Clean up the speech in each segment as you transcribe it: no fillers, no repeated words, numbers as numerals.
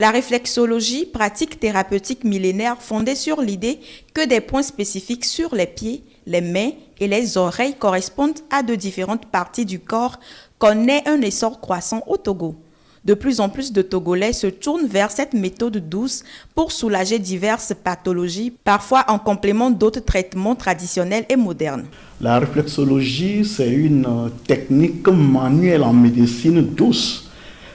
La réflexologie, pratique thérapeutique millénaire fondée sur l'idée que des points spécifiques sur les pieds, les mains et les oreilles correspondent à de différentes parties du corps, connaît un essor croissant au Togo. De plus en plus de Togolais se tournent vers cette méthode douce pour soulager diverses pathologies, parfois en complément d'autres traitements traditionnels et modernes. La réflexologie, c'est une technique manuelle en médecine douce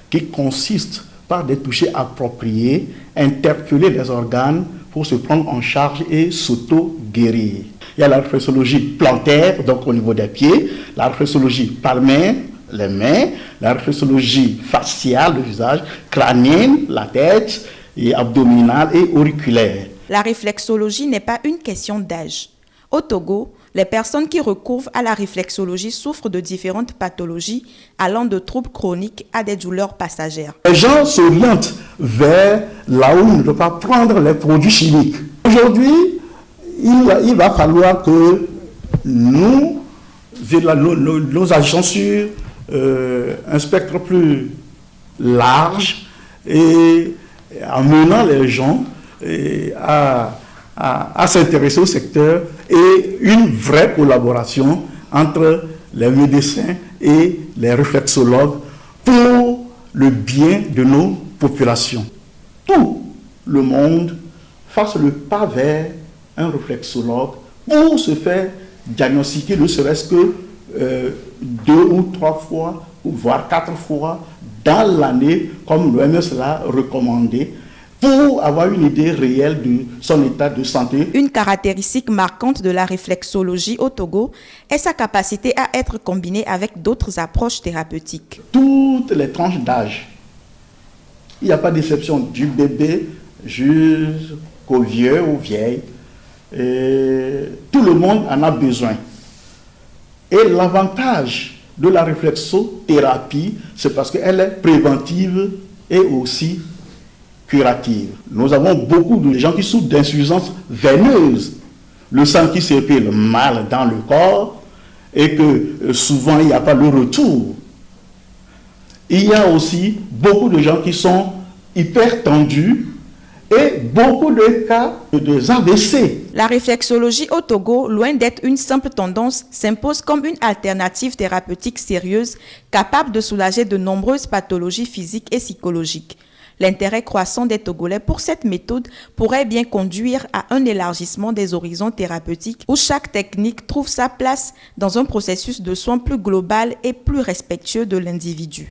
qui consiste par des touchés appropriés, interpeller les organes pour se prendre en charge et s'auto-guérir. Il y a la réflexologie plantaire, donc au niveau des pieds, la réflexologie palmaire, les mains, la réflexologie faciale, le visage, crânienne, la tête, et abdominale et auriculaire. La réflexologie n'est pas une question d'âge. Au Togo, les personnes qui recourent à la réflexologie souffrent de différentes pathologies allant de troubles chroniques à des douleurs passagères. Les gens s'orientent vers là où on ne peut pas prendre les produits chimiques. Aujourd'hui, il va falloir que nous agissions sur un spectre plus large et amenant les gens à s'intéresser au secteur et une vraie collaboration entre les médecins et les réflexologues pour le bien de nos populations. Tout le monde fasse le pas vers un réflexologue pour se faire diagnostiquer, ne serait-ce que 2 ou 3 fois, voire 4 fois dans l'année, comme l'OMS l'a recommandé, pour avoir une idée réelle de son état de santé. Une caractéristique marquante de la réflexologie au Togo est sa capacité à être combinée avec d'autres approches thérapeutiques. Toutes les tranches d'âge, il n'y a pas d'exception, du bébé jusqu'au vieux ou vieille, et tout le monde en a besoin. Et l'avantage de la réflexothérapie, c'est parce qu'elle est préventive et aussi curative. Nous avons beaucoup de gens qui souffrent d'insuffisance veineuse, le sang qui circule mal dans le corps et que souvent il n'y a pas de retour. Il y a aussi beaucoup de gens qui sont hyper tendus et beaucoup de cas de AVC. La réflexologie au Togo, loin d'être une simple tendance, s'impose comme une alternative thérapeutique sérieuse capable de soulager de nombreuses pathologies physiques et psychologiques. L'intérêt croissant des Togolais pour cette méthode pourrait bien conduire à un élargissement des horizons thérapeutiques où chaque technique trouve sa place dans un processus de soins plus global et plus respectueux de l'individu.